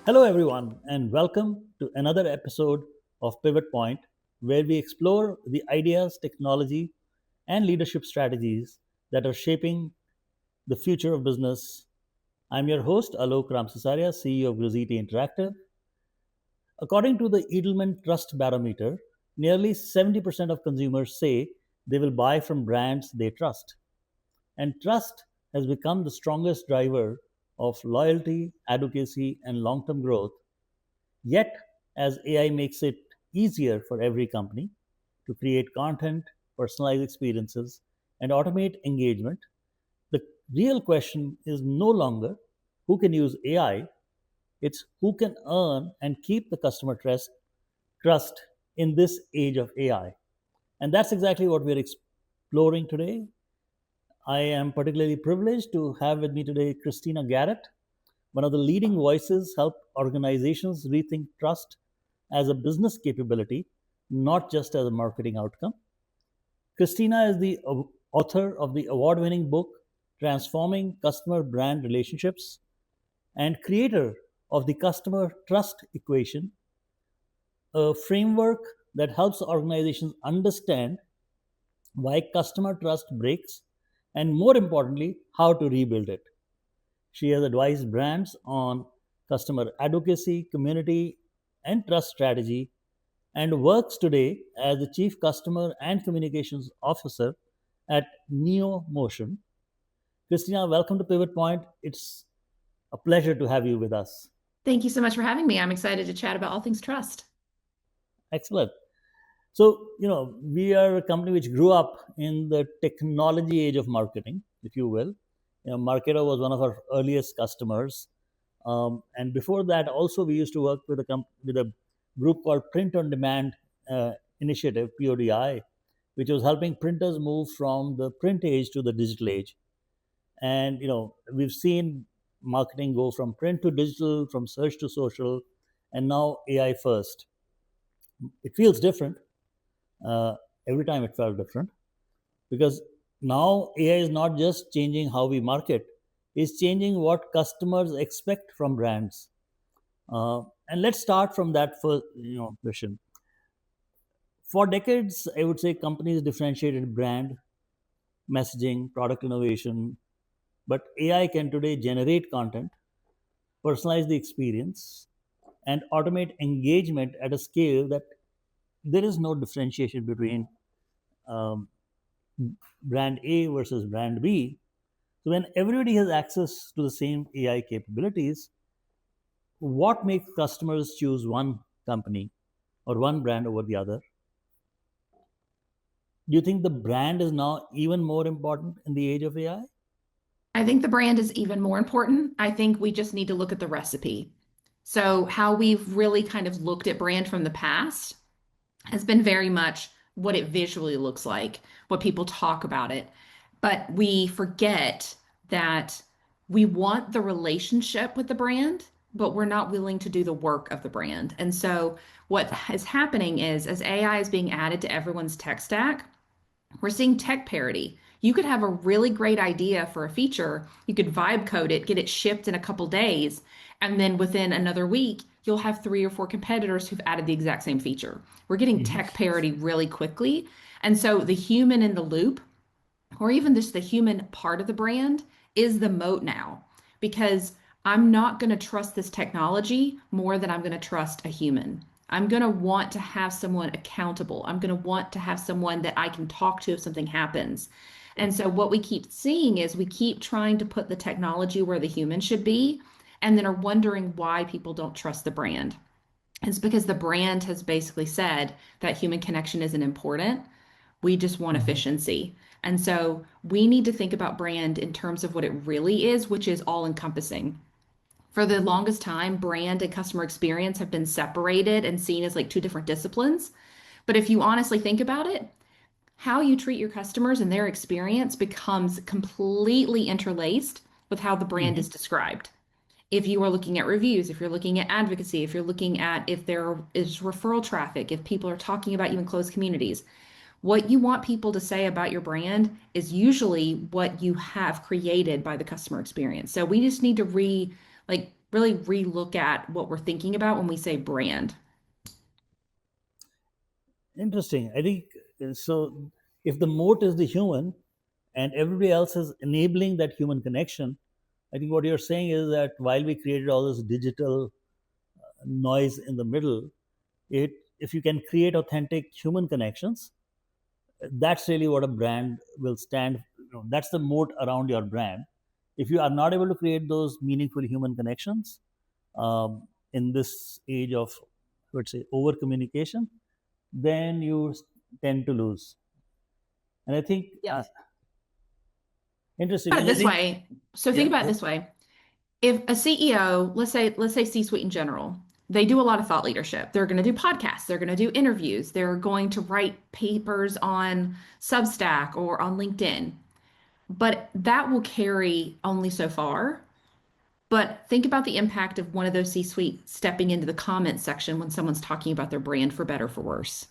Hello, everyone, and welcome to another episode of Pivot Point, where we explore the ideas, technology, and leadership strategies that are shaping the future of business. I'm your host, Alok Ramsisaria, CEO of Graziti Interactive. According to the Edelman Trust Barometer, nearly 70% of consumers say they will buy from brands they trust. And trust has become the strongest driver of loyalty, advocacy, and long term growth. Yet, as AI makes it easier for every company to create content, personalize experiences, and automate engagement, the real question is no longer who can use AI, it's who can earn and keep the customer trust in this age of AI. And that's exactly what we're exploring today. I am particularly privileged to have with me today Christina Garrett, one of the leading voices help organizations rethink trust as a business capability, not just as a marketing outcome. Christina is the author of the award winning book Transforming Customer Brand Relationships and creator of the Customer Trust Equation, a framework that helps organizations understand why customer trust breaks and, more importantly, how to rebuild it. She has advised brands on customer advocacy, community, and trust strategy, and works today as the Chief Customer and Communications Officer at Neo Motion. Christina, welcome to Pivot Point. It's a pleasure to have you with us. Thank you so much for having me. I'm excited to chat about all things trust. Excellent. So, we are a company which grew up in the technology age of marketing, if you will. Marketer was one of our earliest customers. And before that, also, we used to work with a group called Print on Demand Initiative, PODI, which was helping printers move from the print age to the digital age. And, we've seen marketing go from print to digital, from search to social, and now AI first. It feels different. Uh, every time it felt different because now AI is not just changing how we market, it's changing what customers expect from brands. And let's start from that first, question. For decades, I would say companies differentiated brand, messaging, product innovation, but AI can today generate content, personalize the experience, and automate engagement at a scale that there is no differentiation between um, brand A versus brand B. So when everybody has access to the same AI capabilities, what makes customers choose one company or one brand over the other? Do you think the brand is now even more important in the age of AI? I think the brand is even more important. I think we just need to look at the recipe. So, how we've really kind of looked at brand from the past has been very much what it visually looks like, what people talk about it. But we forget that we want the relationship with the brand, but we're not willing to do the work of the brand. And so, what is happening is as AI is being added to everyone's tech stack, we're seeing tech parity. You could have a really great idea for a feature. You could vibe code it, get it shipped in a couple days, and then within another week, you'll have three or four competitors who've added the exact same feature. We're getting Mhm. tech parity really quickly. And so the human in the loop, or even just the human part of the brand, is the moat now because I'm not going to trust this technology more than I'm going to trust a human. I'm going to want to have someone accountable. I'm going to want to have someone that I can talk to if something happens. And so, what we keep seeing is we keep trying to put the technology where the human should be, and then are wondering why people don't trust the brand. It's because the brand has basically said that human connection isn't important. We just want Mhm. efficiency. And so we need to think about brand in terms of what it really is, which is all encompassing. For the longest time, brand and customer experience have been separated and seen as like two different disciplines. But if you honestly think about it, how you treat your customers and their experience becomes completely interlaced with how the brand Mhm. is described. If you are looking at reviews, if you're looking at advocacy, if you're looking at if there is referral traffic, if people are talking about you in closed communities, what you want people to say about your brand is usually what you have created by the customer experience. So we just need to like really relook at what we're thinking about when we say brand. Interesting. I think so. If the moat is the human, and everybody else is enabling that human connection, I think what you're saying is that while we created all this digital noise in the middle, it if you can create authentic human connections, that's really what a brand will stand. That's the moat around your brand. If you are not able to create those meaningful human connections in this age of, let's say, over communication, then you tend to lose. And I think Yes. interesting. Put it And I this think, way. So think yeah, about it yeah. this way. If a CEO, let's say C-suite in general, they do a lot of thought leadership. They're going to do podcasts, they're going to do interviews, they're going to write papers on Substack or on LinkedIn. But that will carry only so far. But think about the impact of one of those C-suite stepping into the comments section when someone's talking about their brand for better or for worse.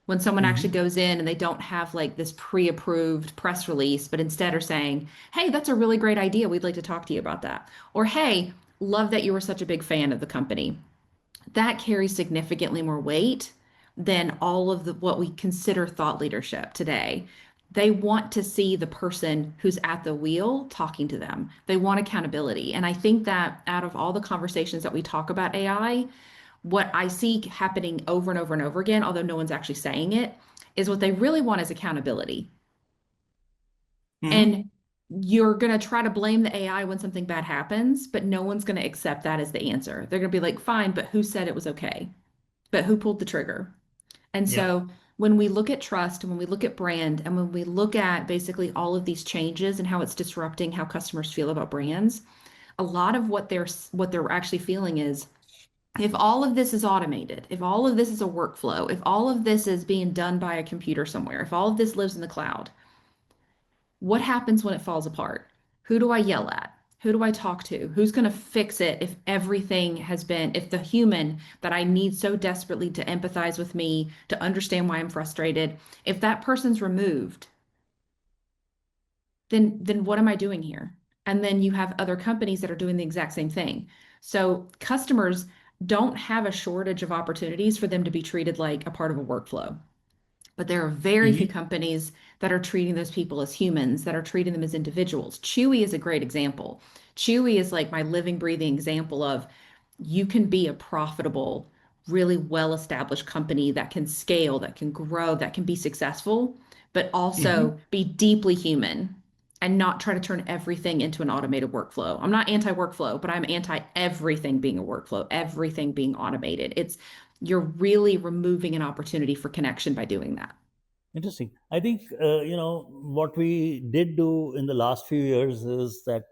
When someone actually Mhm. goes in and they don't have like this pre-approved press release, but instead are saying, "Hey, that's a really great idea. We'd like to talk to you about that." Or, "Hey, love that you were such a big fan of the company." That carries significantly more weight than all of the what we consider thought leadership today. They want to see the person who's at the wheel talking to them. They want accountability. And I think that out of all the conversations that we talk about AI, what I see happening over and over and over again, although no one's actually saying it, is what they really want is accountability. Mhm. And you're going to try to blame the AI when something bad happens, but no one's going to accept that as the answer. They're going to be like, fine, but who said it was okay? But who pulled the trigger? And Yeah. so when we look at trust and when we look at brand and when we look at basically all of these changes and how it's disrupting how customers feel about brands, a lot of what they're actually feeling is if all of this is automated, if all of this is a workflow, if all of this is being done by a computer somewhere, if all of this lives in the cloud, what happens when it falls apart? Who do I yell at? Who do I talk to? Who's going to fix it if everything has been, if the human that I need so desperately to empathize with me, to understand why I'm frustrated, if that person's removed, then what am I doing here? And then you have other companies that are doing the exact same thing. So customers don't have a shortage of opportunities for them to be treated like a part of a workflow. But there are very few Mhm. companies that are treating those people as humans, that are treating them as individuals. Chewy is a great example. Chewy is like my living, breathing example of you can be a profitable, really well established company that can scale, that can grow, that can be successful, but also Mhm. be deeply human and not try to turn everything into an automated workflow. I'm not anti workflow, but I'm anti everything being a workflow, everything being automated. It's you're really removing an opportunity for connection by doing that. Interesting. I think what we did do in the last few years is that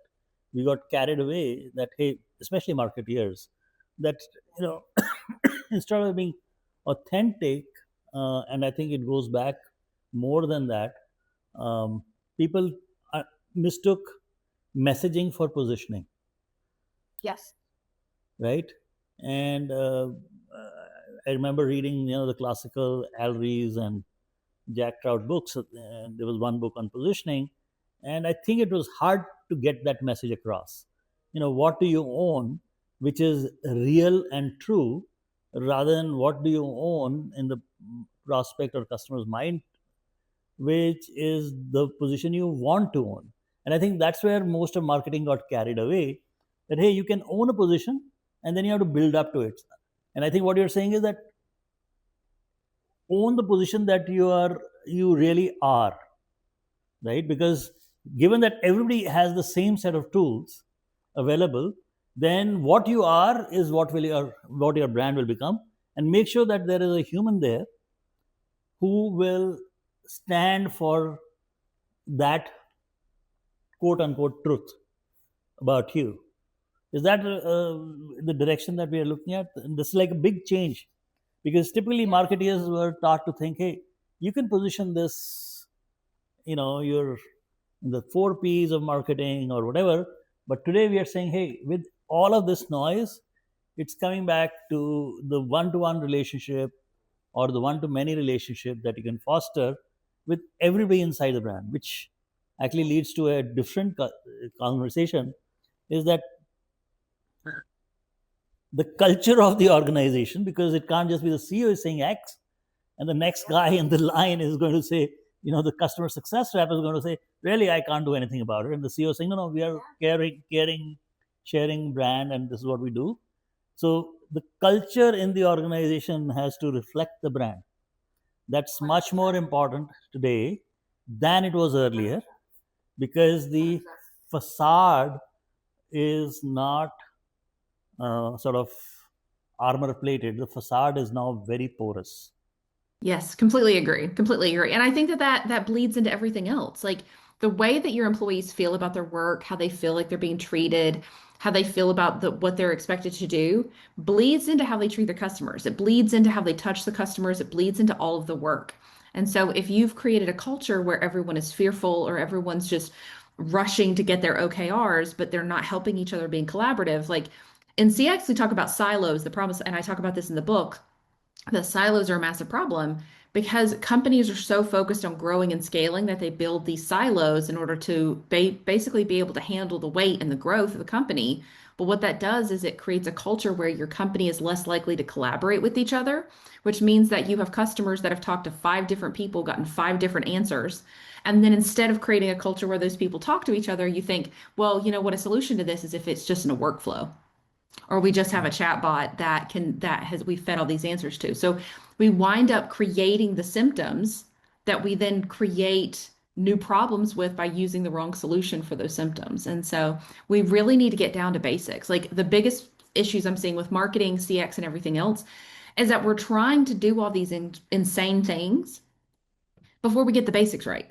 we got carried away. That, hey, especially marketeers, that you know instead of being authentic, and I think it goes back more than that. People mistook messaging for positioning, Yes. right? And I remember reading, the classical Al Rees and Jack Trout books. And there was one book on positioning, and I think it was hard to get that message across. What do you own, which is real and true, rather than what do you own in the prospect or customer's mind, which is the position you want to own. And I think that's where most of marketing got carried away. That, hey, you can own a position, and then you have to build up to it. And I think what you're saying is that own the position that you really are, right? Because given that everybody has the same set of tools available, then what you are is what your brand will become. And make sure that there is a human there who will stand for that quote unquote truth about you. Is that the direction that we are looking at? And this is like a big change, because typically Yeah. marketeers were taught to think, hey, you can position this, you're the 4 P's of marketing or whatever. But today we are saying, hey, with all of this noise, it's coming back to the one-to-one relationship or the one-to-many relationship that you can foster with everybody inside the brand, which actually leads to a different conversation. Is that the culture of the organization, because it can't just be the CEO is saying X and the next guy in the line is going to say, the customer success rep is going to say, really, I can't do anything about it. And the CEO is saying, no, we are caring, sharing brand, and this is what we do. So the culture in the organization has to reflect the brand. That's much more important today than it was earlier, because the facade is not sort of armor plated. The facade is now very porous. Yes, completely agree. Completely agree. And I think that bleeds into everything else. Like the way that your employees feel about their work, how they feel like they're being treated, how they feel about what they're expected to do, bleeds into how they treat their customers. It bleeds into how they touch the customers. It bleeds into all of the work. And so if you've created a culture where everyone is fearful or everyone's just rushing to get their OKRs, but they're not helping each other being collaborative, like in CX, we talk about silos, the promise, and I talk about this in the book. The silos are a massive problem because companies are so focused on growing and scaling that they build these silos in order to basically be able to handle the weight and the growth of the company. But what that does is it creates a culture where your company is less likely to collaborate with each other, which means that you have customers that have talked to five different people, gotten five different answers. And then instead of creating a culture where those people talk to each other, you think, well, you know what, a solution to this is if it's just in a workflow or we just have a chat bot that we fed all these answers to. So we wind up creating the symptoms that we then create new problems with by using the wrong solution for those symptoms. And so we really need to get down to basics. Like the biggest issues I'm seeing with marketing, CX, and everything else is that we're trying to do all these insane things before we get the basics right.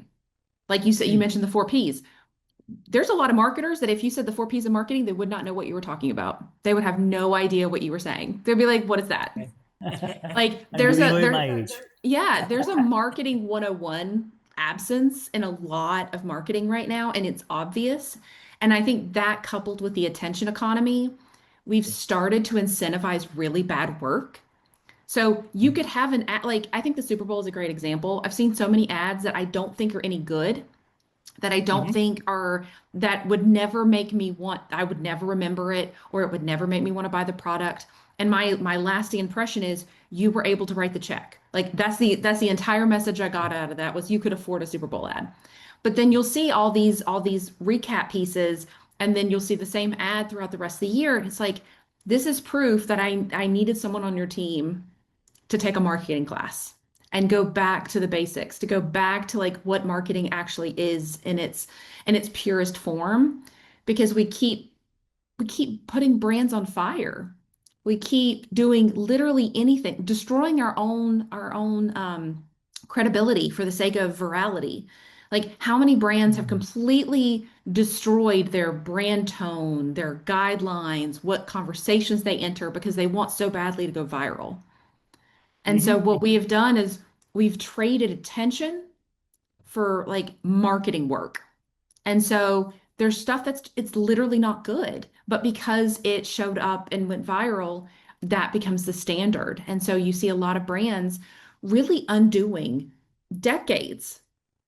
Like you said, you Hmm. mentioned the four P's. There's a lot of marketers that if you said the four P's of marketing, they would not know what you were talking about. They would have no idea what you were saying. They'd be like, what is that? Like I'm there's giving a away there my age. yeah, there's a marketing 101 absence in a lot of marketing right now, and it's obvious. And I think that coupled with the attention economy, we've started to incentivize really bad work. So you could have an ad, like I think the Super Bowl is a great example. I've seen so many ads that I don't think are any good that I don't Mhm. think are that would never make me want, I would never remember it or it would never make me want to buy the product. And my lasting impression is you were able to write the check. Like that's the entire message I got out of that was you could afford a Super Bowl ad. But then you'll see all these recap pieces and then you'll see the same ad throughout the rest of the year. And it's like this is proof that I needed someone on your team to take a marketing class and go back to the basics, to go back to like what marketing actually is in its purest form, because we keep putting brands on fire. We keep doing literally anything, destroying our own credibility for the sake of virality. Like how many brands have Mhm. completely destroyed their brand tone, their guidelines, what conversations they enter because they want so badly to go viral. And so Mhm. what we have done is we've traded attention for like marketing work. And so there's stuff that's it's literally not good, but because it showed up and went viral, that becomes the standard. And so you see a lot of brands really undoing decades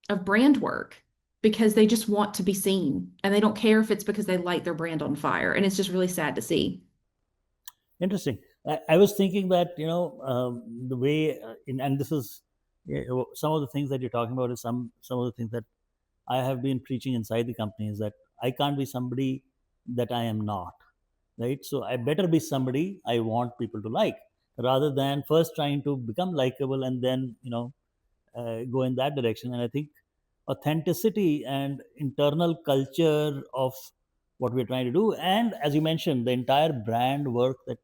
of brand work because they just want to be seen and they don't care if it's because they light their brand on fire. And it's just really sad to see. Interesting. I was thinking that the way and this is some of the things that you're talking about is some of the things that I have been preaching inside the company is that I can't be somebody that I am not, right? So I better be somebody I want people to like, rather than first trying to become likable and then go in that direction. And I think authenticity and internal culture of what we're trying to do, and as you mentioned, the entire brand work that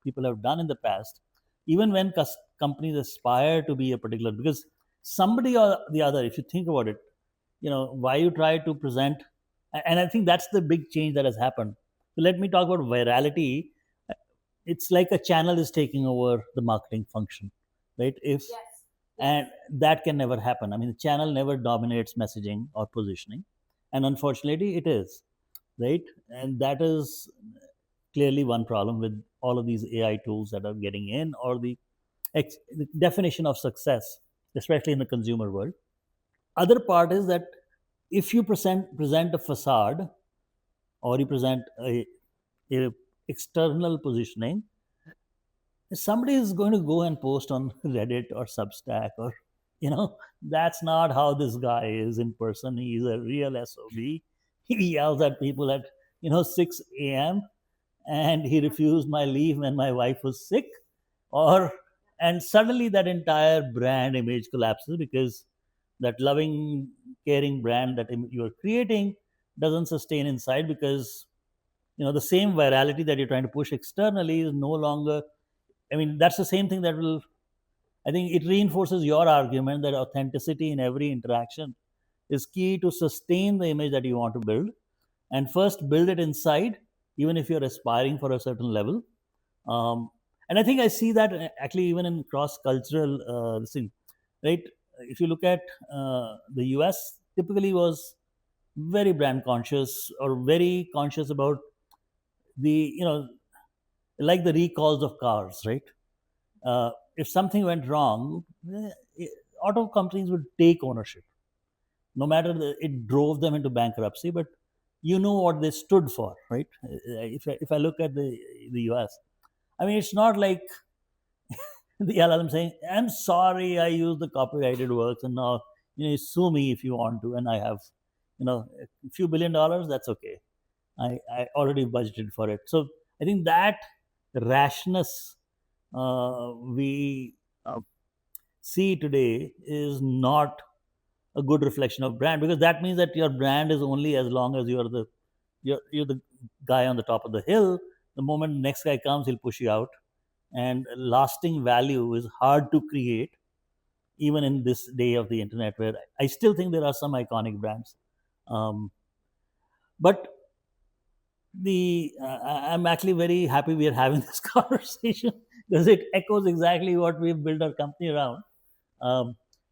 people have done in the past, even when companies aspire to be a particular, because somebody or the other, if you think about it, why you try to present, and I think that's the big change that has happened. So let me talk about virality. It's like a channel is taking over the marketing function, right? If and that can never happen. I mean, the channel never dominates messaging or positioning, and unfortunately it is, right? And that is clearly one problem with all of these AI tools that are getting in, or the definition of success, especially in the consumer world. Other part is that if you present a facade, or you present a external positioning, somebody is going to go and post on Reddit or Substack or, that's not how this guy is in person. He's a real SOB. He yells at people at, 6 a.m. and he refused my leave when my wife was sick. Or, and suddenly that entire brand image collapses because that loving, caring brand that you're creating doesn't sustain inside because, the same virality that you're trying to push externally is no longer. I mean, that's the same thing that will, I think it reinforces your argument that authenticity in every interaction is key to sustain the image that you want to build. And first, build it inside, even if you're aspiring for a certain level. Um, and I think I see that actually even in cross cultural thing, right? If you look at the US, typically was very brand conscious or very conscious about the, like the recalls of cars, right? If something went wrong, auto companies would take ownership, no matter it drove them into bankruptcy. But you know what they stood for, right? If I look at the US, I mean, it's not like the LLM saying, "I'm sorry, I used the copyrighted works, and now you sue me if you want to, and I have a few $1 billion. That's okay. I already budgeted for it." So I think that rashness we see today is not a good reflection of brand, because that means that your brand is only as long as you're the guy on the top of the hill. The moment next guy comes, he'll push you out, and lasting value is hard to create even in this day of the internet, where I still think there are some iconic brands. But I'm actually very happy we are having this conversation because it echoes exactly what we've built our company around.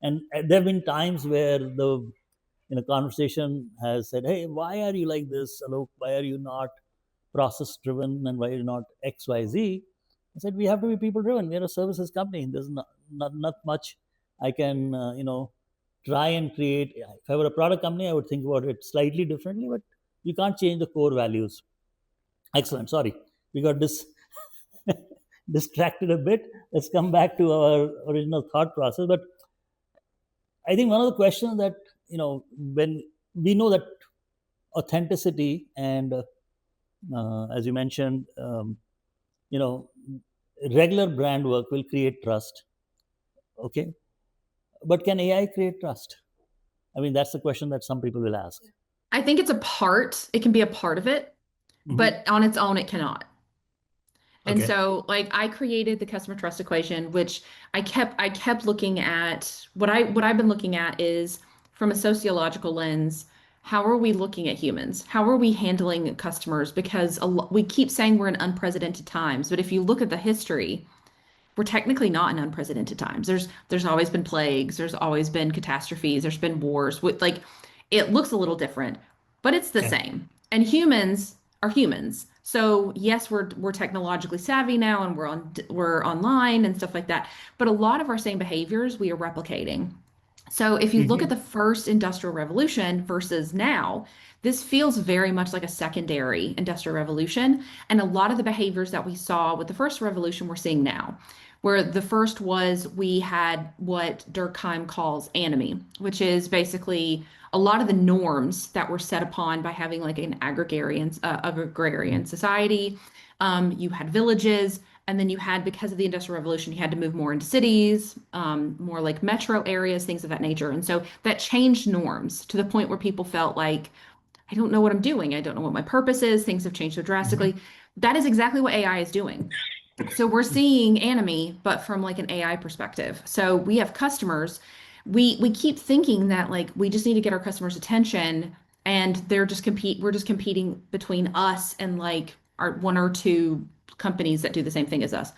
And there have been times where the conversation has said, "Hey, why are you like this, Alok? Why are you not process driven, and why are you not XYZ?" I said, "We have to be people driven. We are a services company. There's not much I can try and create. If I were a product company, I would think about it slightly differently, but you can't change the core values." Excellent. Sorry, we got distracted a bit. Let's come back to our original thought process. But I think one of the questions that, when we know that authenticity and, as you mentioned, regular brand work will create trust. Okay. But can AI create trust? I mean, that's the question that some people will ask. I think it can be a part of it, but on its own, it cannot. And Okay. so like I created the customer trust equation, which I kept looking at what I've been looking at is from a sociological lens, how are we looking at humans? How are we handling customers? Because we keep saying we're in unprecedented times, but if you look at the history, we're technically not in unprecedented times. There's always been plagues, there's always been catastrophes, there's been wars. With like it looks a little different, but it's the Yeah. same. And humans are humans. So yes, we're technologically savvy now and we're online and stuff like that. But a lot of our same behaviors we are replicating. So if you look at the first industrial revolution versus now, this feels very much like a secondary industrial revolution. And a lot of the behaviors that we saw with the first revolution we're seeing now. Where the first was we had what Durkheim calls anomy, which is basically a lot of the norms that were set upon by having like an agrarian society. You had villages, and then you had, because of the Industrial Revolution, you had to move more into cities, more like metro areas, things of that nature. And so that changed norms to the point where people felt like, I don't know what I'm doing. I don't know what my purpose is. Things have changed so drastically. That is exactly what AI is doing. So we're seeing anomy, but from like an AI perspective. So we have customers. We keep thinking that like we just need to get our customers' attention, and we're just competing between us and like our one or two companies that do the same thing as us.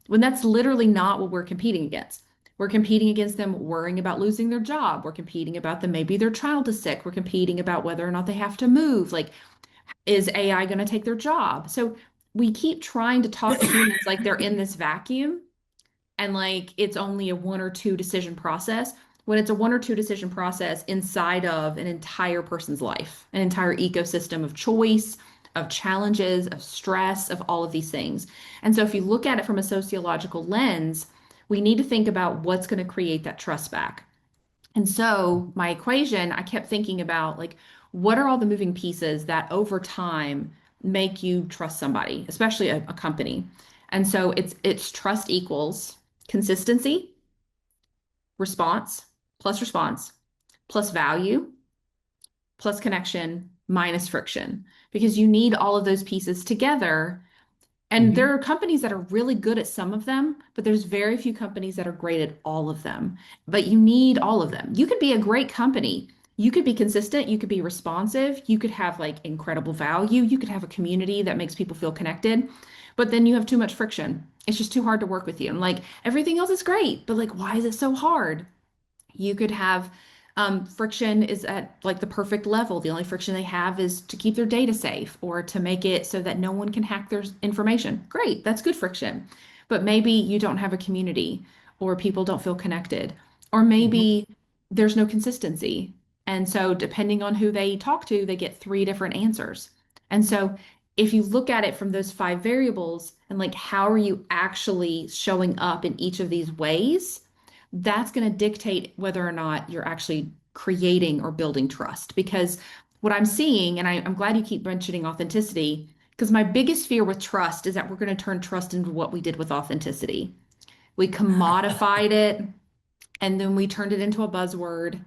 When that's literally not what we're competing against. We're competing against them worrying about losing their job. We're competing about them, maybe their child is sick. We're competing about whether or not they have to move. Like, is AI going to take their job? So we keep trying to talk to humans like they're in this vacuum and like it's only a one or two decision process, when it's a one or two decision process inside of an entire person's life, an entire ecosystem of choice, of challenges, of stress, of all of these things. And so if you look at it from a sociological lens, we need to think about what's going to create that trust back. And so my equation, I kept thinking about like, what are all the moving pieces that over time make you trust somebody, especially a company? And so it's trust equals consistency, response response plus value plus connection minus friction, because you need all of those pieces together. And Mm-hmm. there are companies that are really good at some of them, but there's very few companies that are great at all of them. But you need all of them. You could be a great company. You could be consistent. You could be responsive. You could have like incredible value. You could have a community that makes people feel connected. But then you have too much friction. It's just too hard to work with you. And like everything else is great, but like, why is it so hard? You could have friction is at like the perfect level. The only friction they have is to keep their data safe or to make it so that no one can hack their information. Great, that's good friction. But maybe you don't have a community or people don't feel connected, or Mm-hmm. maybe there's no consistency. And so, depending on who they talk to, they get three different answers. And so, if you look at it from those five variables and like, how are you actually showing up in each of these ways? That's going to dictate whether or not you're actually creating or building trust. Because what I'm seeing, and I'm glad you keep mentioning authenticity, because my biggest fear with trust is that we're going to turn trust into what we did with authenticity. We commodified it and then we turned it into a buzzword.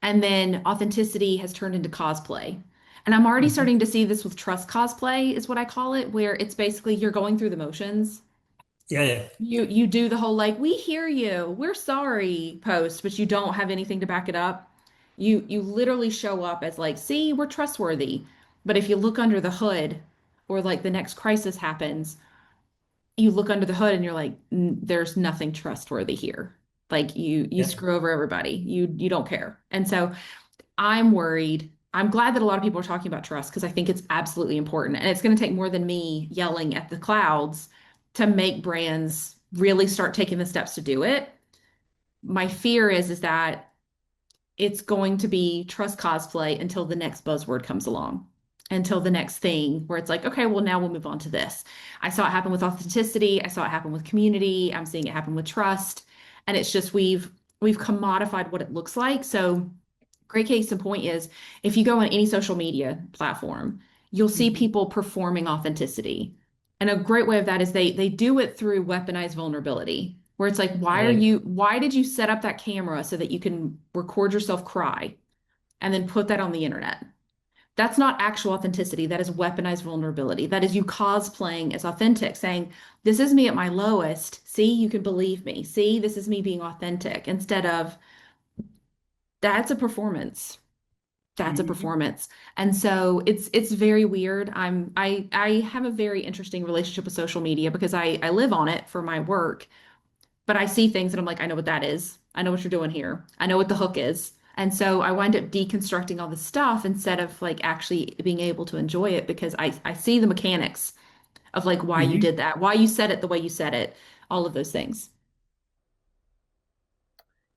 And then authenticity has turned into cosplay. And I'm already Mm-hmm. starting to see this with trust cosplay, is what I call it, where it's basically you're going through the motions. Yeah, yeah. You do the whole like, we hear you, we're sorry post, but you don't have anything to back it up. You literally show up as like, see, we're trustworthy. But if you look under the hood or like the next crisis happens, you look under the hood and you're like, there's nothing trustworthy here. Like you Yeah. screw over everybody. You don't care. And so I'm worried. I'm glad that a lot of people are talking about trust because I think it's absolutely important. And it's going to take more than me yelling at the clouds to make brands really start taking the steps to do it. My fear is that it's going to be trust cosplay until the next buzzword comes along, until the next thing where it's like, okay, well, now we'll move on to this. I saw it happen with authenticity. I saw it happen with community. I'm seeing it happen with trust. And it's just we've commodified what it looks like. So great case in point is if you go on any social media platform, you'll see Mm-hmm. people performing authenticity. And a great way of that is they do it through weaponized vulnerability, where it's like, Right. why did you set up that camera so that you can record yourself cry and then put that on the internet? That's not actual authenticity. That is weaponized vulnerability. That is you cosplaying as authentic, saying, this is me at my lowest. See, you can believe me. See, this is me being authentic instead of that's a performance. That's a Mm-hmm. performance. And so it's very weird. I have a very interesting relationship with social media because I live on it for my work, but I see things and I'm like, I know what that is. I know what you're doing here. I know what the hook is. And so I wind up deconstructing all this stuff instead of like actually being able to enjoy it because I see the mechanics of like why you Mm-hmm. did that, why you said it the way you said it, all of those things.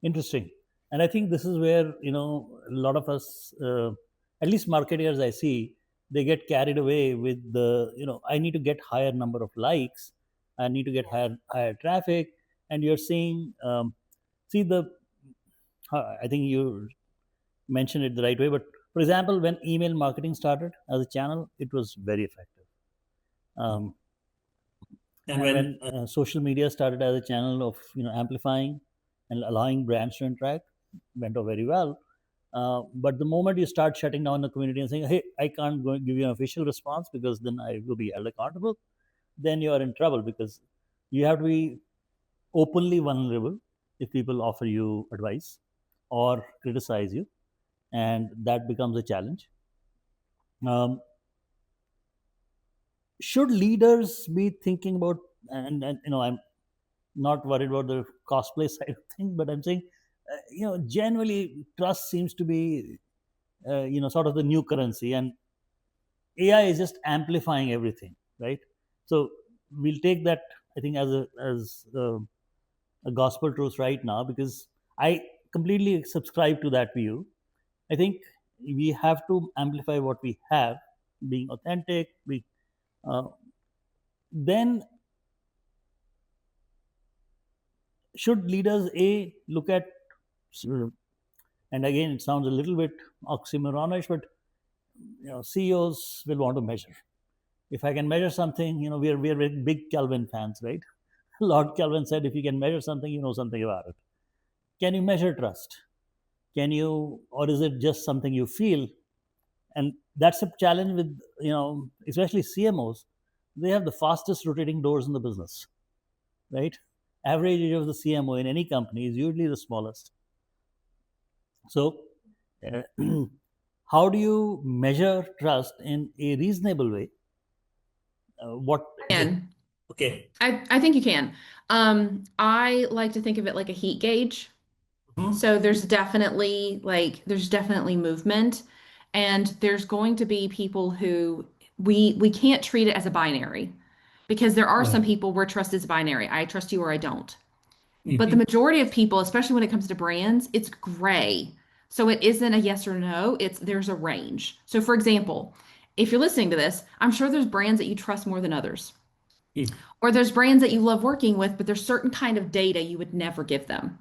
Interesting. And I think this is where, a lot of us, at least marketers I see, they get carried away with I need to get higher number of likes, I need to get higher traffic. And you're seeing, see I think you mentioned it the right way, but for example, when email marketing started as a channel, it was very effective. Um, And and when when social media started as a channel of amplifying and allowing brands to interact, went off very well. But the moment you start shutting down the community and saying, hey, I can't go and give you an official response because then I will be held accountable, then you are in trouble, because you have to be openly vulnerable if people offer you advice or criticize you, and that becomes a challenge. um, should leaders be thinking about, and I'm not worried about the cosplay side of things, but I'm saying, generally trust seems to be, sort of the new currency, and AI is just amplifying everything, right? So we'll take that, I think, as a gospel truth right now, because I completely subscribe to that view. I think we have to amplify what we have, being authentic, then should leaders look at, and again it sounds a little bit oxymoronish, but CEOs will want to measure. If I can measure something, we are very big Kelvin fans, right? Lord Kelvin said, if you can measure something, you know something about it. Can you measure trust? Can you, or is it just something you feel? And that's a challenge with, especially CMOs. They have the fastest rotating doors in the business, right? Average age of the CMO in any company is usually the smallest. So, how do you measure trust in a reasonable way? What? And Okay. I think you can. I like to think of it like a heat gauge. Mhm. So there's definitely movement, and there's going to be people who we can't treat it as a binary, because there are some Right. people where trust is binary. I trust you or I don't. But the Mhm. majority of people, especially when it comes to brands, it's gray. So it isn't a yes or no, there's a range. So for example, if you're listening to this, I'm sure there's brands that you trust more than others. Mhm. Or there's brands that you love working with, but there's certain kind of data you would never give them.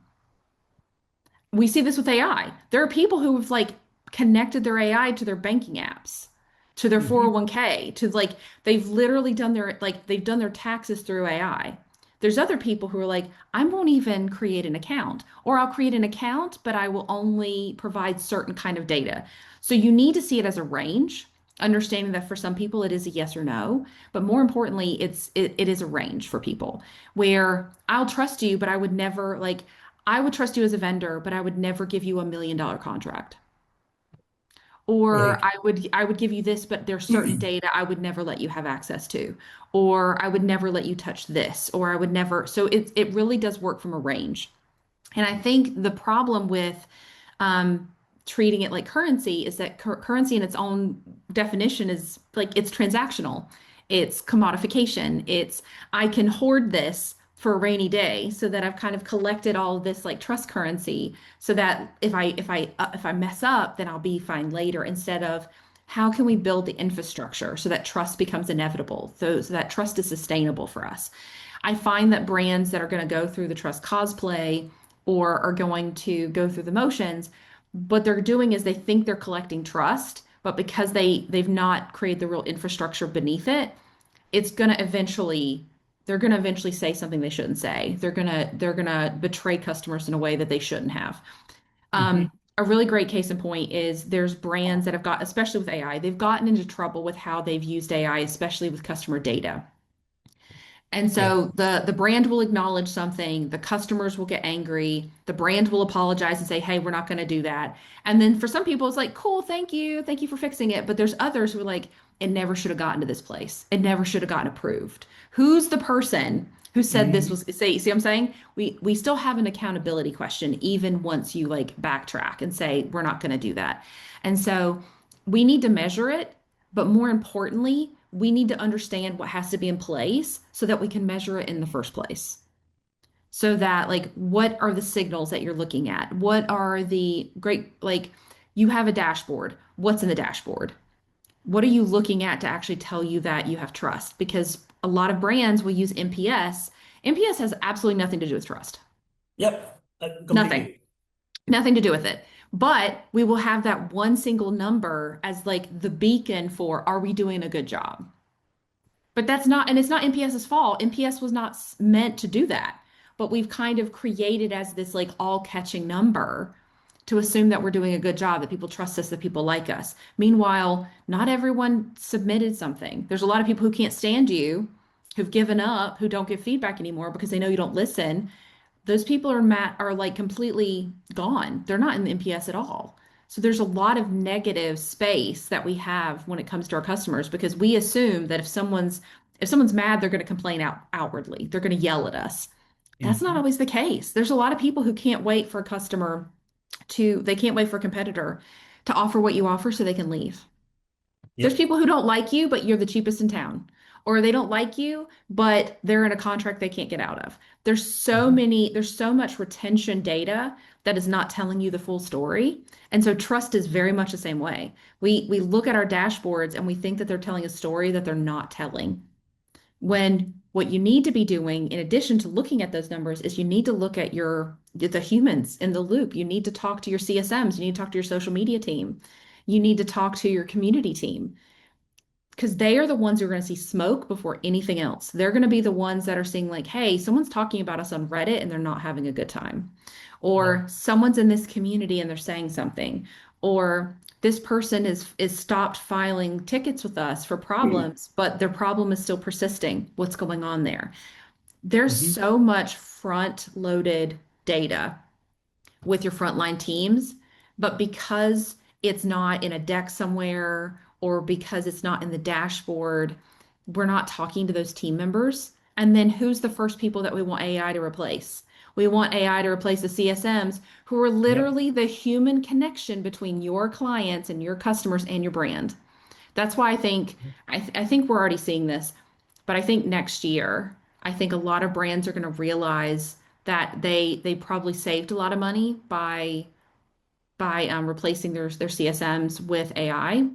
We see this with AI. There are people who have like connected their AI to their banking apps, to their Mhm. 401k, to like they've literally done their taxes through AI. There's other people who are like, I won't even create an account, or I'll create an account, but I will only provide certain kind of data. So you need to see it as a range, understanding that for some people it is a yes or no, but more importantly, it is a range for people where I'll trust you, but I would trust you as a vendor, but I would never give you $1 million contract. Or Right. I would give you this, but there's certain data I would never let you have access to. Or I would never let you touch this. Or I would never. So it really does work from a range. And I think the problem with treating it like currency is that currency in its own definition is like it's transactional, it's commodification, it's I can hoard this for a rainy day so that I've kind of collected all of this like trust currency so that if I mess up, then I'll be fine later instead of how can we build the infrastructure so that trust becomes inevitable, so that trust is sustainable for us. I find that brands that are going to go through the trust cosplay or are going to go through the motions, what they're doing is they think they're collecting trust, but because they've not created the real infrastructure beneath it, it's going to eventually they're going to eventually say something they shouldn't say. They're going to betray customers in a way that they shouldn't have. Mhm. A really great case in point is there's brands that have got, especially with AI, they've gotten into trouble with how they've used AI, especially with customer data. And Yeah. so the brand will acknowledge something, the customers will get angry, the brand will apologize and say, "Hey, we're not going to do that." And then for some people it's like, "Cool, thank you. Thank you for fixing it." But there's others who are like, "It never should have gotten to this place. It never should have gotten approved." Who's the person who said this Mhm. was see what I'm saying? We still have an accountability question even once you like backtrack and say, "We're not going to do that." And so we need to measure it, but more importantly, we need to understand what has to be in place so that we can measure it in the first place. So that, like, what are the signals that you're looking at? What are the great, like, you have a dashboard. What's in the dashboard? What are you looking at to actually tell you that you have trust? Because a lot of brands will use NPS. NPS has absolutely nothing to do with trust. Yep. Nothing. Completely. Nothing to do with it. But we will have that one single number as like the beacon for are we doing a good job? But that's not, and it's not NPS's fault. NPS was not meant to do that. But we've kind of created as this like all catching number to assume that we're doing a good job, that people trust us, that people like us. Meanwhile, not everyone submitted something. There's a lot of people who can't stand you, who've given up, who don't give feedback anymore because they know you don't listen. Those people are like completely gone. They're not in the NPS at all. So there's a lot of negative space that we have when it comes to our customers because we assume that if someone's mad, they're going to complain outwardly. They're going to yell at us. That's not Mhm. always the case. There's a lot of people who can't wait for a customer they can't wait for a competitor to offer what you offer so they can leave. There's Yep. people who don't like you, but you're the cheapest in town. or they don't like you, but they're in a contract they can't get out of. There's so much retention data that is not telling you the full story. And so trust is very much the same way. We look at our dashboards and we think that they're telling a story that they're not telling. When what you need to be doing, in addition to looking at those numbers, is you need to look at the humans in the loop. You need to talk to your CSMs. You need to talk to your social media team. You need to talk to your community team because they are the ones who are going to see smoke before anything else. They're going to be the ones that are seeing like, hey, someone's talking about us on Reddit and they're not having a good time. Or someone's in this community and they're saying something. Or this person is stopped filing tickets with us for problems, but their problem is still persisting. What's going on there? There's so much front-loaded data with your frontline teams, but because it's not in a deck somewhere or because it's not in the dashboard, we're not talking to those team members. And then who's the first people that we want AI to replace? We want AI to replace the CSMs who are literally the human connection between your clients and your customers and your brand. That's why I think we're already seeing this, but I think next year, I think a lot of brands are going to realize that they probably saved a lot of money by replacing their CSMs with AI,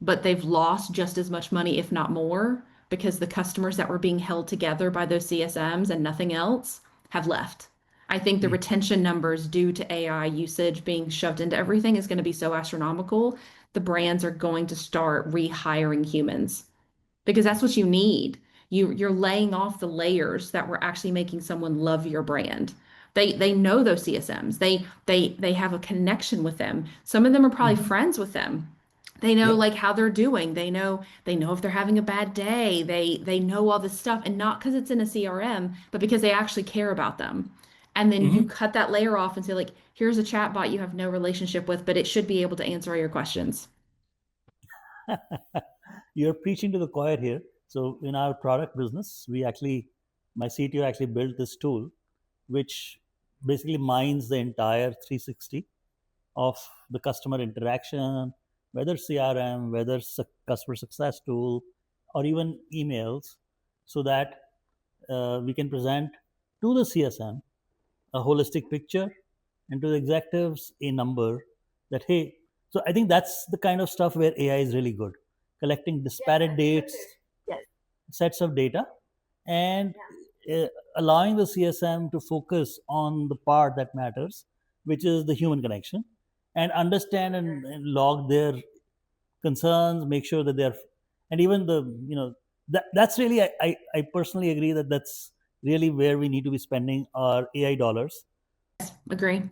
but they've lost just as much money, if not more, because the customers that were being held together by those CSMs and nothing else have left. I think the retention numbers due to AI usage being shoved into everything is going to be so astronomical. The brands are going to start rehiring humans because that's what you need. You're laying off the layers that were actually making someone love your brand. They know those CSMs. They have a connection with them. Some of them are probably friends with them. They know like how they're doing. They know if they're having a bad day. They know all this stuff, and not because it's in a CRM, but because they actually care about them. And then you cut that layer off and say like, here's a chatbot you have no relationship with, but it should be able to answer all your questions. You're preaching to the choir here. So in our product business, my CTO actually built this tool, which basically mines the entire 360 of the customer interaction, whether CRM, whether customer success tool, or even emails, so that we can present to the CSM a holistic picture and to the executives a number that, hey, so I think that's the kind of stuff where AI is really good, collecting disparate dates, sets of data, and allowing the CSM to focus on the part that matters, which is the human connection, and understand and log their concerns, make sure that they're, and even that's really, I personally agree that that's really where we need to be spending our AI dollars. Agree.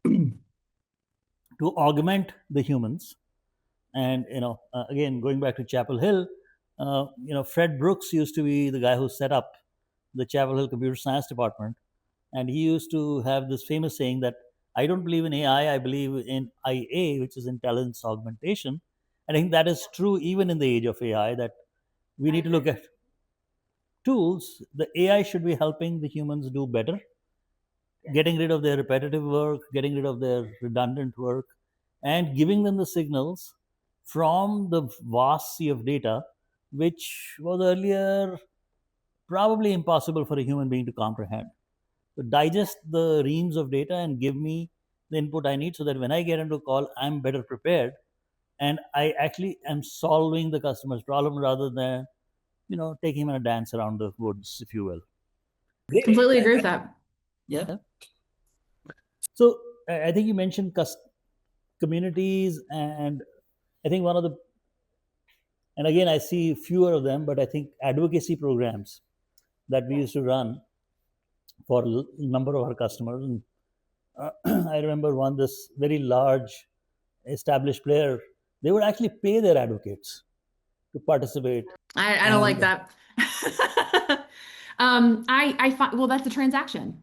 To augment the humans. And again, going back to Chapel Hill, Fred Brooks used to be the guy who set up the Chapel Hill computer science department, and he used to have this famous saying that I don't believe in AI, I believe in IA, which is intelligence augmentation. And I think that is true even in the age of AI, that we need to look at tools. The AI should be helping the humans do better, getting rid of their repetitive work, getting rid of their redundant work, and giving them the signals from the vast sea of data, which was earlier probably impossible for a human being to comprehend. So digest the reams of data and give me the input I need so that when I get into a call, I'm better prepared and I actually am solving the customer's problem rather than, taking him on a dance around the woods, if you will. Completely agree with that. Yeah. So I think you mentioned communities, and I think and again, I see fewer of them, but I think advocacy programs that we used to run for a number of our customers. And I remember this very large established player, they would actually pay their advocates to participate. I don't like that. I find, well, that's a transaction.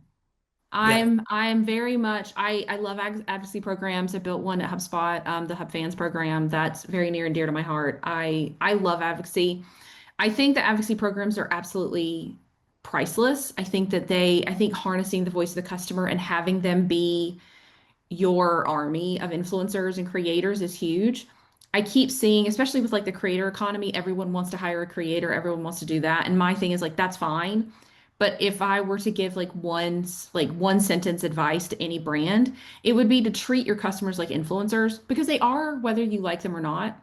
I'm very much, I love advocacy programs. I built one at HubSpot, the Hub Fans program. That's very near and dear to my heart. I love advocacy. I think that advocacy programs are absolutely priceless. I think harnessing the voice of the customer and having them be your army of influencers and creators is huge. I keep seeing, especially with like the creator economy, everyone wants to hire a creator, everyone wants to do that. And my thing is like, that's fine. But if I were to give like one sentence advice to any brand, it would be to treat your customers like influencers because they are, whether you like them or not.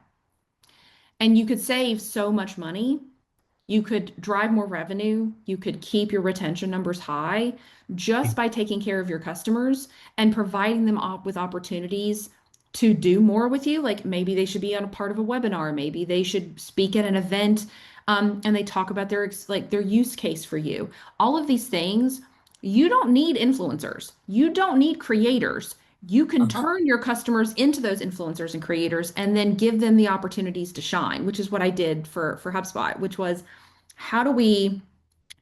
And you could save so much money. You could drive more revenue. You could keep your retention numbers high just by taking care of your customers and providing them with opportunities to do more with you. Like maybe they should be on a part of a webinar. Maybe they should speak at an event, and they talk about their use case for you. All of these things, you don't need influencers. You don't need creators. You can Uh-huh. turn your customers into those influencers and creators and then give them the opportunities to shine, which is what I did for HubSpot, which was how do we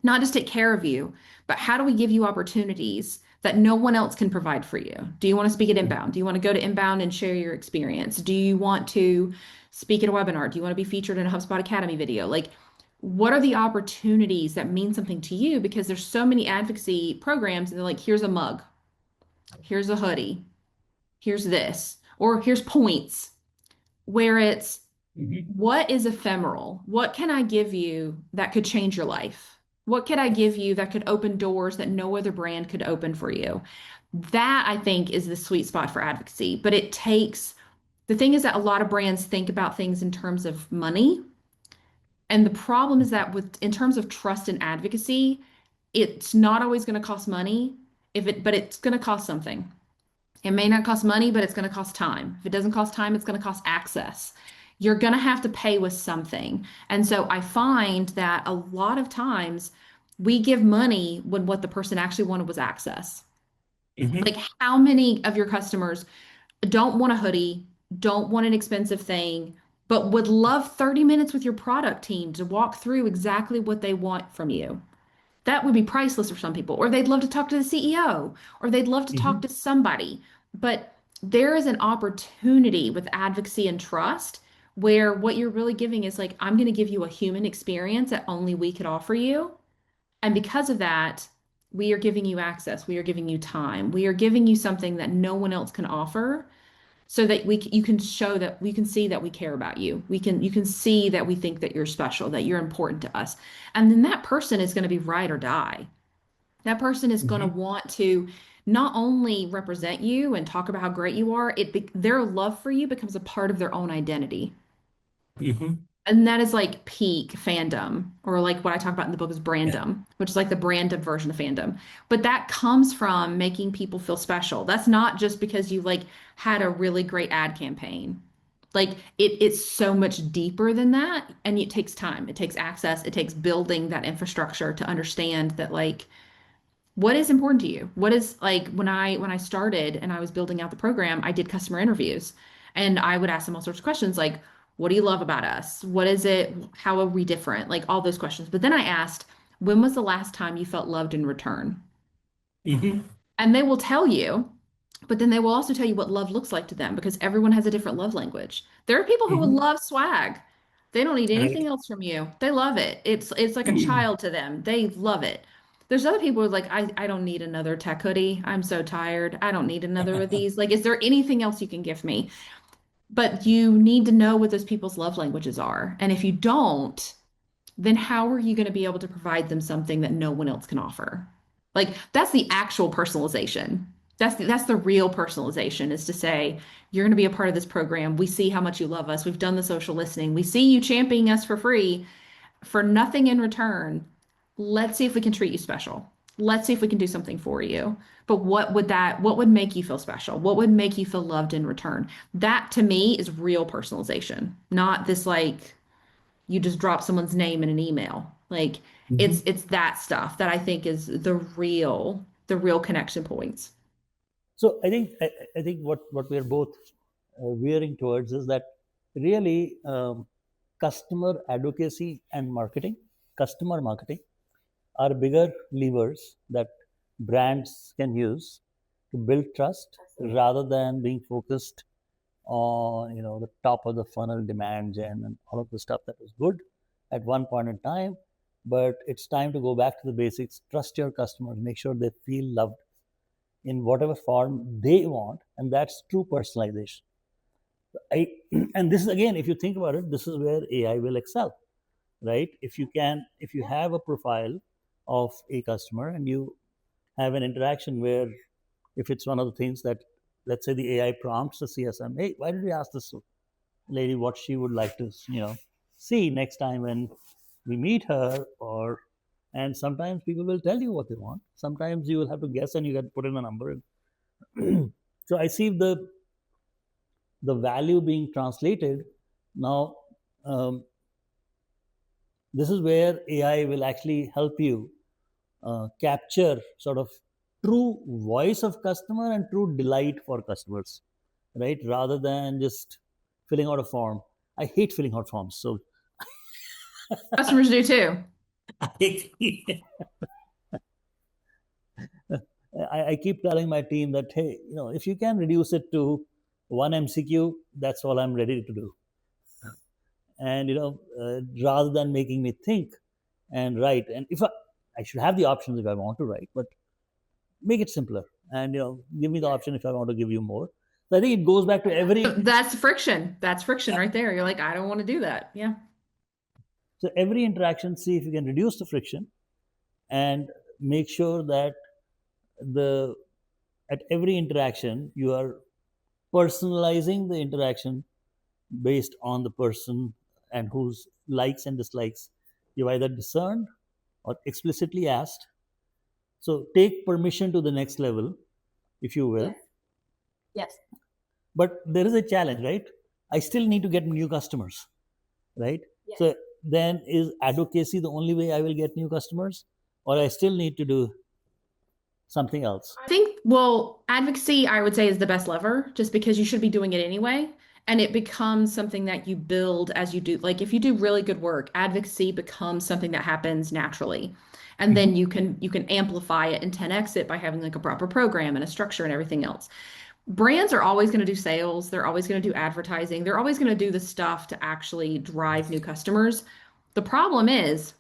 not just take care of you, but how do we give you opportunities that no one else can provide for you? Do you want to speak at inbound? Do you want to go to inbound and share your experience? Do you want to speak at a webinar? Do you want to be featured in a HubSpot Academy video? Like, what are the opportunities that mean something to you? Because there's so many advocacy programs, and they're like, here's a mug, here's a hoodie, here's this, or here's points, where it's Mhm. what is ephemeral? What can I give you that could change your life? What could I give you that could open doors that no other brand could open for you? That I think is the sweet spot for advocacy. But it takes, the thing is that a lot of brands think about things in terms of money. And the problem is that in terms of trust and advocacy, it's not always going to cost money but it's going to cost something. It may not cost money, but it's going to cost time. If it doesn't cost time, it's going to cost access. You're going to have to pay with something. And so I find that a lot of times we give money when what the person actually wanted was access. Mhm. Like, how many of your customers don't want a hoodie, don't want an expensive thing, but would love 30 minutes with your product team to walk through exactly what they want from you? That would be priceless for some people. Or they'd love to talk to the CEO, or they'd love to talk Mhm. to somebody. But there is an opportunity with advocacy and trust where what you're really giving is like, I'm going to give you a human experience that only we could offer you. And because of that, we are giving you access. We are giving you time. We are giving you something that no one else can offer so that you can show that we can see that we care about you. You can see that we think that you're special, that you're important to us. And then that person is going to be ride or die. That person is going to Mhm. want to not only represent you and talk about how great you are, their love for you becomes a part of their own identity. Mhm. And that is like peak fandom, or like what I talk about in the book is Yeah. brandom, which is like the branded version of fandom. But that comes from making people feel special. That's not just because you like had a really great ad campaign. Like it's so much deeper than that, and it takes time. It takes access. It takes building that infrastructure to understand that like what is important to you. What is like when I started and I was building out the program, I did customer interviews, and I would ask them all sorts of questions like, what do you love about us? What is it? How are we different? Like all those questions. But then I asked, when was the last time you felt loved in return? Mhm. And they will tell you, but then they will also tell you what love looks like to them because everyone has a different love language. There are people who will Mhm. love swag. They don't need anything Right. else from you. They love it. It's like a child to them. They love it. There's other people who are like, I don't need another tech hoodie. I'm so tired. I don't need another of these. Like, is there anything else you can give me? But you need to know what those people's love languages are. And if you don't, then how are you going to be able to provide them something that no one else can offer? Like that's the actual personalization. That's the real personalization is to say, you're going to be a part of this program. We see how much you love us. We've done the social listening. We see you championing us for free for nothing in return. Let's see if we can treat you special. Let's see if we can do something for you. But what would make you feel special? What would make you feel loved in return? That to me is real personalization, not this like you just drop someone's name in an email. Like Mhm. it's that stuff that I think is the real connection points. So I think what we are both veering towards is that really customer advocacy and marketing, customer marketing, are bigger levers that brands can use to build trust rather than being focused on the top of the funnel demand gen and all of the stuff that was good at one point in time. But it's time to go back to the basics. Trust your customers, make sure they feel loved in whatever form they want, and that's true personalization. I and this is again, if you think about it, this is where AI will excel, right? If you have a profile of a customer and you have an interaction where, if it's one of the things that, let's say, the AI prompts the CSM, hey, why did we ask this lady what she would like to, see next time when we meet her, or and sometimes people will tell you what they want. Sometimes you will have to guess and you got to put in a number. So I see the value being translated now. um, this is where AI will actually help you capture sort of true voice of customer and true delight for customers, right? Rather than just filling out a form. I hate filling out forms. So Customers do too. I keep telling my team that, hey, if you can reduce it to one MCQ, that's all I'm ready to do. And rather than making me think and write, and if I should have the options if I want to write, but make it simpler, and give me the option if I want to give you more. So I think it goes back to That's friction. That's friction right there. You're like, I don't want to do that. Yeah. so every interaction, see if you can reduce the friction and make sure that the at every interaction you are personalizing the interaction based on the person and whose likes and dislikes you've either discerned or explicitly asked. So take permission to the next level, if you will. Yes. But there is a challenge, right? I still need to get new customers, right? Yes. So then, is advocacy the only way I will get new customers, or I still need to do something else? I think, well, advocacy, I would say, is the best lever just because you should be doing it anyway. And it becomes something that you build as you do. Like if you do really good work, advocacy becomes something that happens naturally. And then you can amplify it and 10x it by having like a proper program and a structure and everything else. Brands are always going to do sales, they're always going to do advertising, they're always going to do the stuff to actually drive new customers. The problem is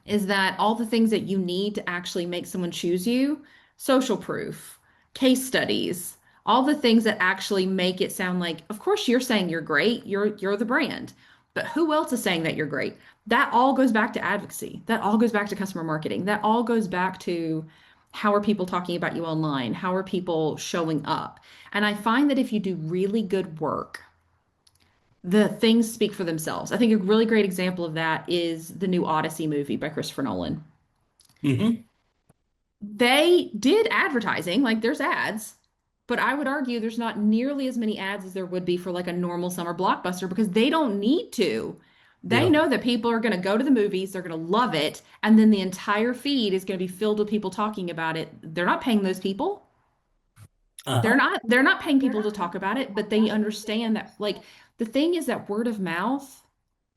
that all the things that you need to actually make someone choose you, social proof, case studies, all the things that actually make it sound like, of course you're saying you're great, you're the brand, but who else is saying that you're great? That all goes back to advocacy. That all goes back to customer marketing. That all goes back to how are people talking about you online? How are people showing up? And I find that if you do really good work, the things speak for themselves. I think a really great example of that is the new Odyssey movie by Christopher Nolan. Mm-hmm. They did advertising, like there's ads, but I would argue there's not nearly as many ads as there would be for like a normal summer blockbuster because they don't need to. They Yeah. know that people are going to go to the movies, they're going to love it, and then the entire feed is going to be filled with people talking about it. They're not paying those people. Uh-huh. They're not paying people to talk about it, but they understand that like the thing is that word of mouth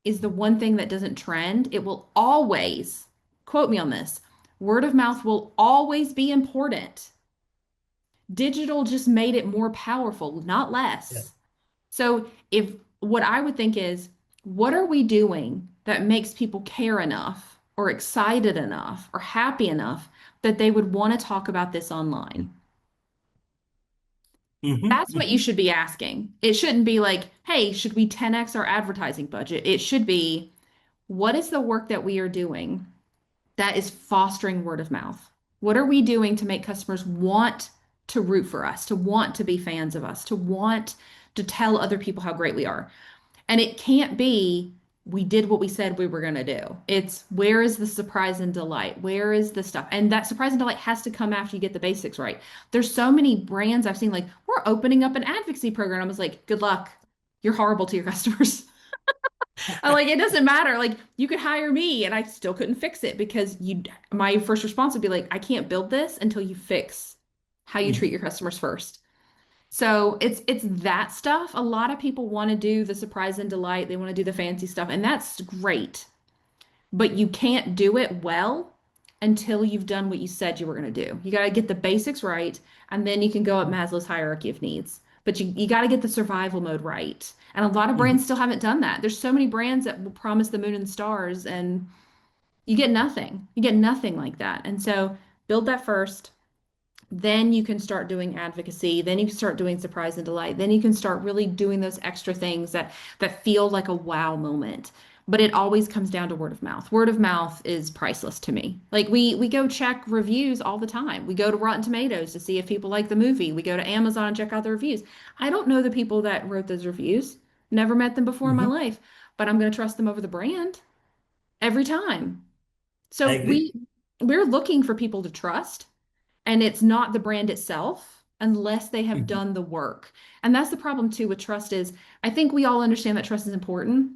is the one thing that doesn't trend. It will always, quote me on this, word of mouth will always be important. Digital just made it more powerful, not less. Yeah. So if what I would think is, what are we doing that makes people care enough or excited enough or happy enough that they would want to talk about this online? Mm-hmm. That's what you should be asking. It shouldn't be like, hey, should we 10x our advertising budget? It should be, what is the work that we are doing that is fostering word of mouth? What are we doing to make customers want to root for us, to want to be fans of us, to want to tell other people how great we are? And it can't be, we did what we said we were going to do. It's where is the surprise and delight? Where is the stuff? And that surprise and delight has to come after you get the basics right. There's so many brands I've seen like, we're opening up an advocacy program. I was like, good luck. You're horrible to your customers. I'm like, it doesn't matter. Like, you could hire me and I still couldn't fix it because my first response would be like, I can't build this until you fix how you treat your customers first. So it's that stuff. A lot of people want to do the surprise and delight. They want to do the fancy stuff, and that's great. But you can't do it well until you've done what you said you were going to do. You got to get the basics right, and then you can go up Maslow's hierarchy of needs. But you got to get the survival mode right. And a lot of brands still haven't done that. There's so many brands that will promise the moon and stars, and you get nothing. You get nothing like that. And so build that first. Then you can start doing advocacy. Then you can start doing surprise and delight. Then you can start really doing those extra things that feel like a wow moment. But it always comes down to word of mouth. Word of mouth is priceless to me. Like we go check reviews all the time. We go to Rotten Tomatoes to see if people like the movie. We go to Amazon and check out the reviews. I don't know the people that wrote those reviews. Never met them before in my Hmm. life, but I'm going to trust them over the brand every time. I So agree. we're looking for people to trust, and it's not the brand itself unless they have Mhm. done the work. And that's the problem too with trust is I think we all understand that trust is important,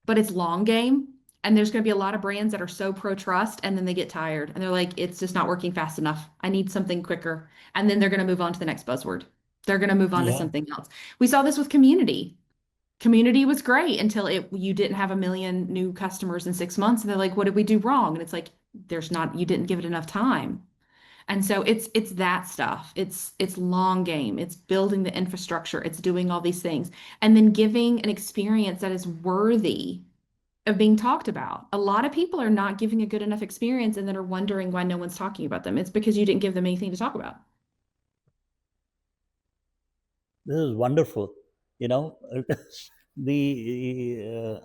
but it's long game. And there's going to be a lot of brands that are so pro trust and then they get tired and they're like, it's just not working fast enough. I need something quicker. And then they're going to move on to the next buzzword. They're going to move on to Yeah. something else. We saw this with community. Community was great until you didn't have a million new customers in 6 months. And they're like, what did we do wrong? And it's like, you didn't give it enough time. And so it's that stuff. It's long game. It's building the infrastructure. It's doing all these things and then giving an experience that is worthy of being talked about. A lot of people are not giving a good enough experience and then are wondering why no one's talking about them. It's because you didn't give them anything to talk about. This is wonderful. You know,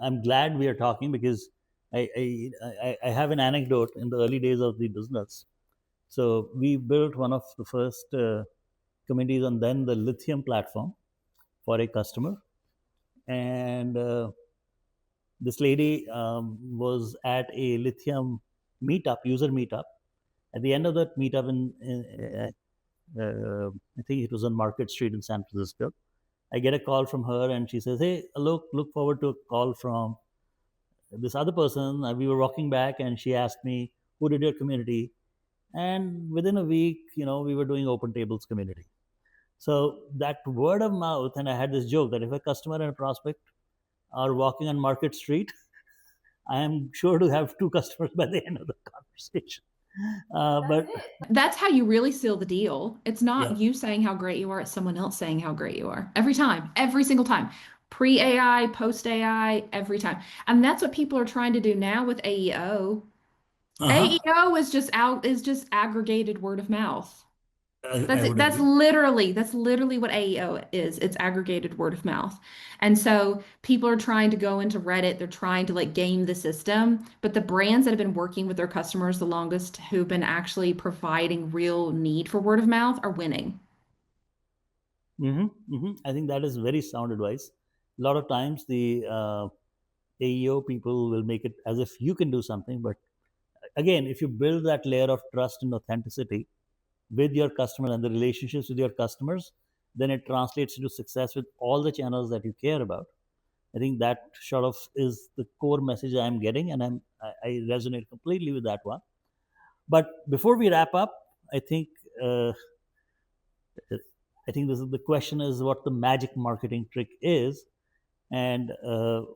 I'm glad we are talking because I have an anecdote in the early days of the business. So we built one of the first communities on then the lithium platform for a customer, and this lady was at a lithium meetup, user meetup. At the end of that meetup, I think it was on Market Street in San Francisco, I get a call from her and she says, "Hey, look forward to a call from this other person." We were walking back and she asked me, "Who did your community?" And within a week, we were doing Open Tables community. So that word of mouth, and I had this joke that if a customer and a prospect are walking on Market Street, I am sure to have two customers by the end of the conversation. But That's how you really seal the deal. It's not Yeah. you saying how great you are, it's someone else saying how great you are. Every time, every single time. Pre AI, post AI, every time. And that's what people are trying to do now with AEO. Uh-huh. AEO is just aggregated word of mouth. I That's it. would agree. That's literally what AEO is. It's aggregated word of mouth. And so people are trying to go into Reddit, they're trying to like game the system, but the brands that have been working with their customers the longest who've been actually providing real need for word of mouth are winning. I think that is very sound advice. A lot of times the AEO people will make it as if you can do something, but again, if you build that layer of trust and authenticity with your customers and the relationships with your customers, then it translates into success with all the channels that you care about. I think that sort of is the core message I'm getting, and I resonate completely with that one. But before we wrap up, I think uh, I think this is the question is what the magic marketing trick is, and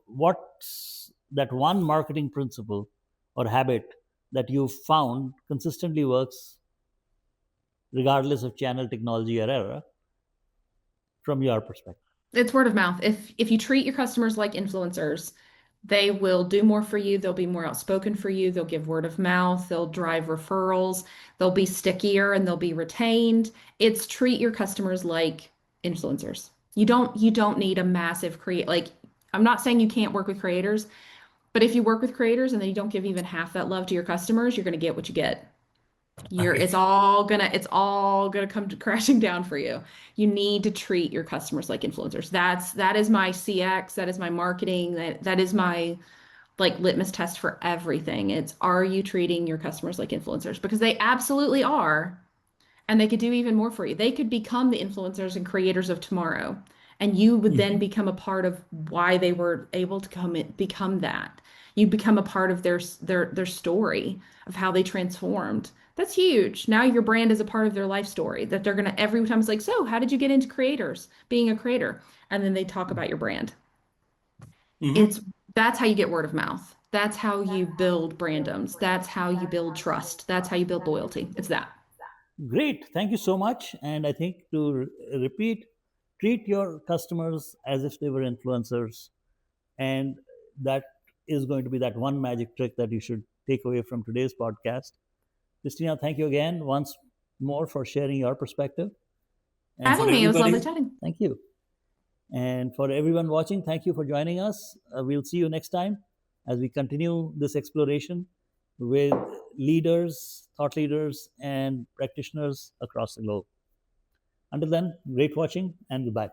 what's that one marketing principle or habit that you found consistently works regardless of channel, technology, or era, from your perspective. It's word of mouth. If you treat your customers like influencers, they will do more for you. They'll be more outspoken for you. They'll give word of mouth. They'll drive referrals. They'll be stickier and they'll be retained. It's treat your customers like influencers. You don't need a massive create like I'm not saying you can't work with creators, but if you work with creators and then you don't give even half that love to your customers, you're going to get what you get. I, It's all gonna come to crashing down for you. You need to treat your customers like influencers. That is my CX, that is my marketing, that is my like litmus test for everything. It's are you treating your customers like influencers? Because they absolutely are, and they could do even more for you. They could become the influencers and creators of tomorrow, and you would then Mhm. become a part of why they were able to become that. You become a part of their story of how they transformed. That's huge. Now your brand is a part of their life story that they're gonna every time it's like, so how did you get into creators, being a creator? And then they talk about your brand. It's Mhm. that's how you get word of mouth. That's how you build brandoms. That's how you build trust. That's how you build loyalty. It's that. Great. Thank you so much. And I think to repeat, treat your customers as if they were influencers. And that is going to be that one magic trick that you should take away from today's podcast. Christina, thank you again once more for sharing your perspective. And Having for me, it was lovely everybody, chatting. thank you. And for everyone watching, thank you for joining us. We'll see you next time as we continue this exploration with leaders, thought leaders, and practitioners across the globe. Until then, great watching and goodbye.